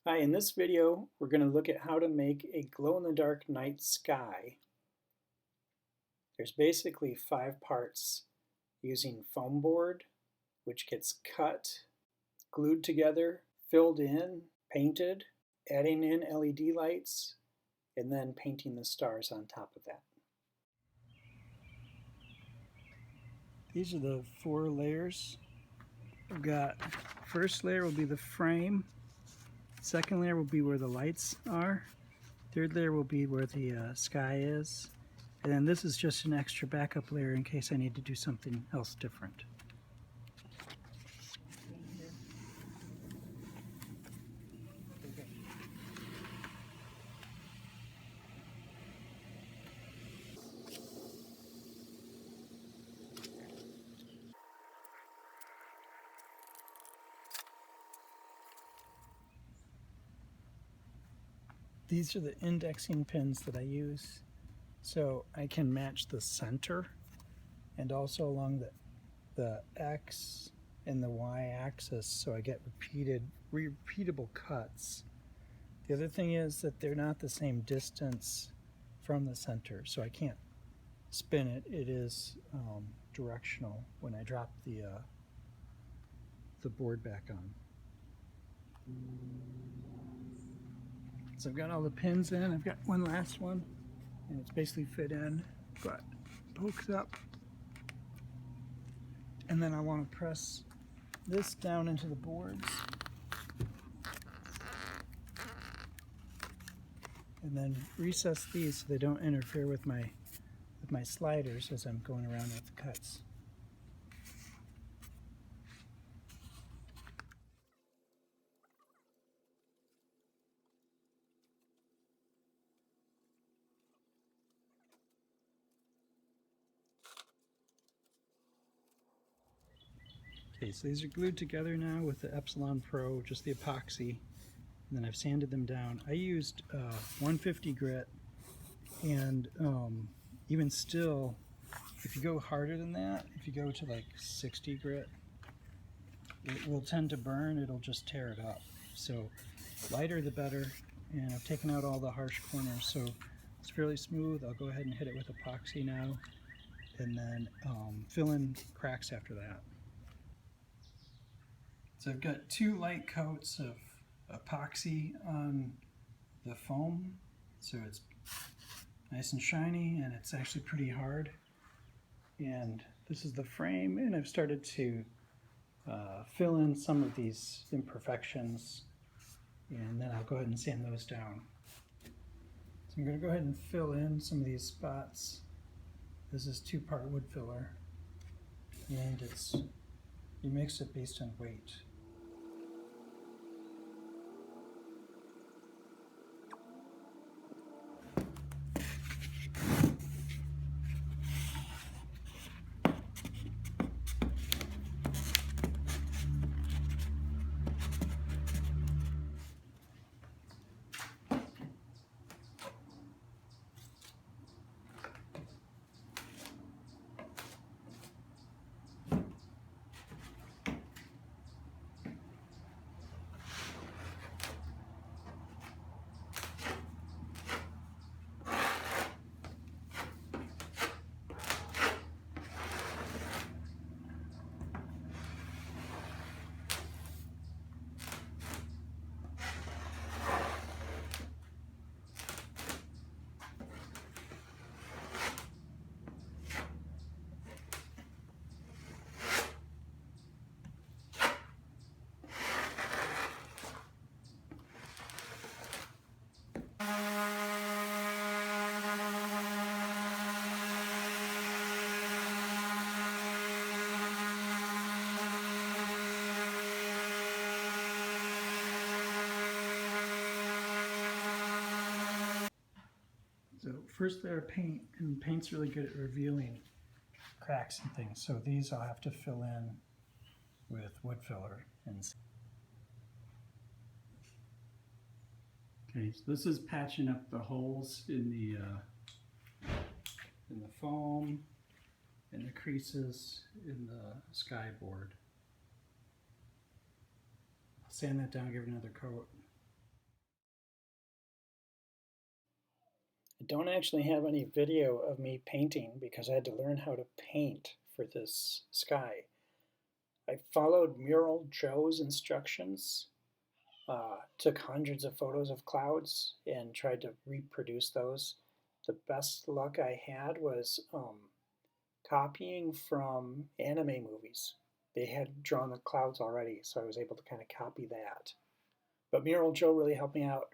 Hi, in this video we're going to look at how to make a glow-in-the-dark night sky. There's basically 5 parts using foam board, which gets cut, glued together, filled in, painted, adding in LED lights, and then painting the stars on top of that. These are the 4 layers. We've got first layer will be the frame. Second layer will be where the lights are. Third layer will be where the sky is. And then this is just an extra backup layer in case I need to do something else different. These are the indexing pins that I use so I can match the center and also along the X and the Y axis so I get repeatable cuts. The other thing is that they're not the same distance from the center, so I can't spin it. It is directional when I drop the board back on. So I've got all the pins in. I've got one last one, and it's basically fit in, but pokes up. And then I want to press this down into the boards. And then recess these so they don't interfere with my sliders as I'm going around with the cuts. Okay, so these are glued together now with the Epsilon Pro, just the epoxy, and then I've sanded them down. I used 150 grit, and even still, if you go harder than that, if you go to like 60 grit, it will tend to burn, it'll just tear it up. So lighter the better, and I've taken out all the harsh corners, so it's fairly smooth. I'll go ahead and hit it with epoxy now, and then fill in cracks after that. So I've got 2 light coats of epoxy on the foam, so it's nice and shiny, and it's actually pretty hard. And this is the frame, and I've started to fill in some of these imperfections, and then I'll go ahead and sand those down. So I'm going to go ahead and fill in some of these spots. This is 2-part wood filler, and you mix it based on weight. So first layer of paint, and paint's really good at revealing cracks and things. So these I'll have to fill in with wood filler. Okay, so this is patching up the holes in the foam and the creases in the sky board. I'll sand that down, give it another coat. I don't actually have any video of me painting because I had to learn how to paint for this sky. I followed Mural Joe's instructions, took hundreds of photos of clouds and tried to reproduce those. The best luck I had was copying from anime movies. They had drawn the clouds already, so I was able to kind of copy that. But Mural Joe really helped me out.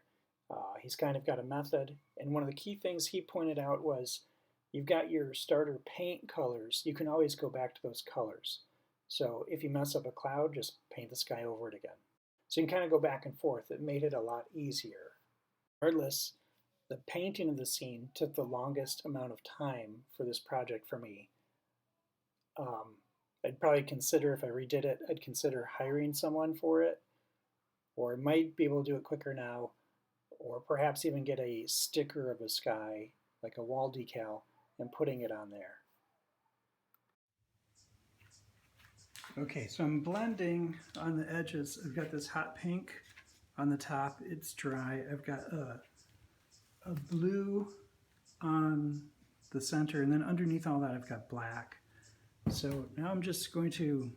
He's kind of got a method, and one of the key things he pointed out was you've got your starter paint colors. You can always go back to those colors. So if you mess up a cloud, just paint the sky over it again. So you can kind of go back and forth. It made it a lot easier. Regardless, the painting of the scene took the longest amount of time for this project for me. I'd probably consider, if I redid it, I'd consider hiring someone for it, or I might be able to do it quicker now, or perhaps even get a sticker of a sky, like a wall decal, and putting it on there. Okay, so I'm blending on the edges. I've got this hot pink on the top. It's dry. I've got a blue on the center, and then underneath all that I've got black. So now I'm just going to,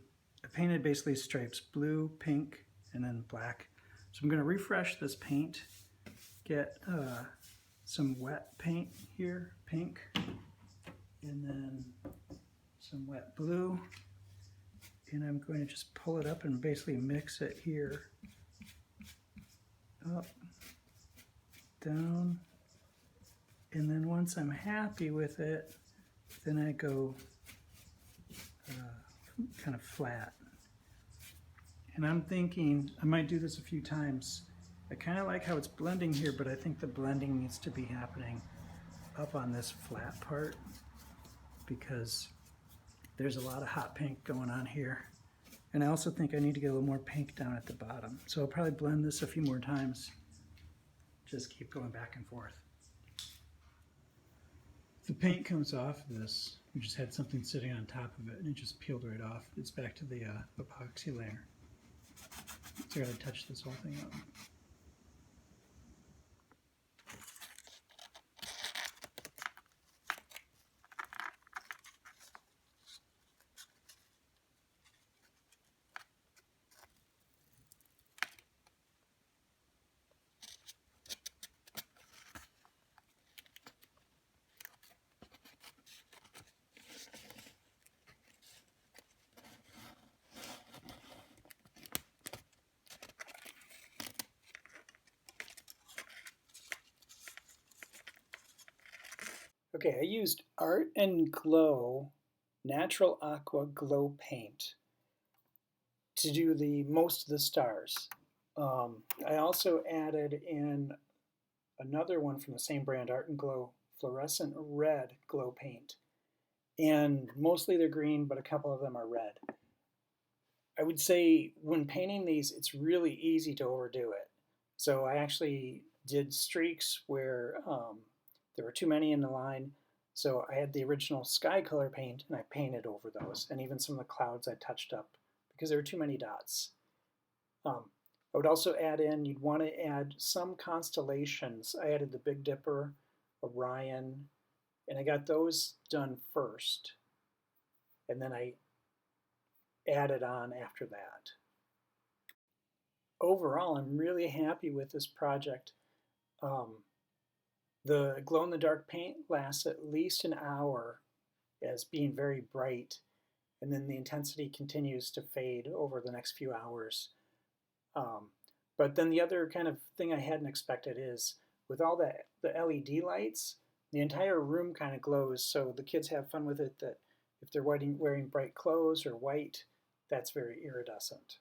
I painted basically stripes, blue, pink, and then black. So I'm going to refresh this paint, get some wet paint here, pink, and then some wet blue. And I'm going to just pull it up and basically mix it here. Up, down, and then once I'm happy with it, then I go kind of flat. And I'm thinking I might do this a few times. I kind of like how it's blending here, but I think the blending needs to be happening up on this flat part because there's a lot of hot pink going on here. And I also think I need to get a little more pink down at the bottom. So I'll probably blend this a few more times. Just keep going back and forth. The paint comes off this. We just had something sitting on top of it and it just peeled right off. It's back to the epoxy layer. So I gotta touch this whole thing up. Okay, I used Art and Glow Natural Aqua Glow Paint to do most of the stars. I also added in another one from the same brand, Art and Glow Fluorescent Red Glow Paint. And mostly they're green, but a couple of them are red. I would say when painting these, it's really easy to overdo it. So I actually did streaks where there were too many in the line. So I had the original sky color paint and I painted over those. And even some of the clouds I touched up because there were too many dots. I would also add in, you'd want to add some constellations. I added the Big Dipper, Orion, and I got those done first. And then I added on after that. Overall, I'm really happy with this project. The glow-in-the-dark paint lasts at least an hour as being very bright, and then the intensity continues to fade over the next few hours. But then the other kind of thing I hadn't expected is with all the LED lights, the entire room kind of glows, so the kids have fun with it that if they're wearing bright clothes or white, that's very iridescent.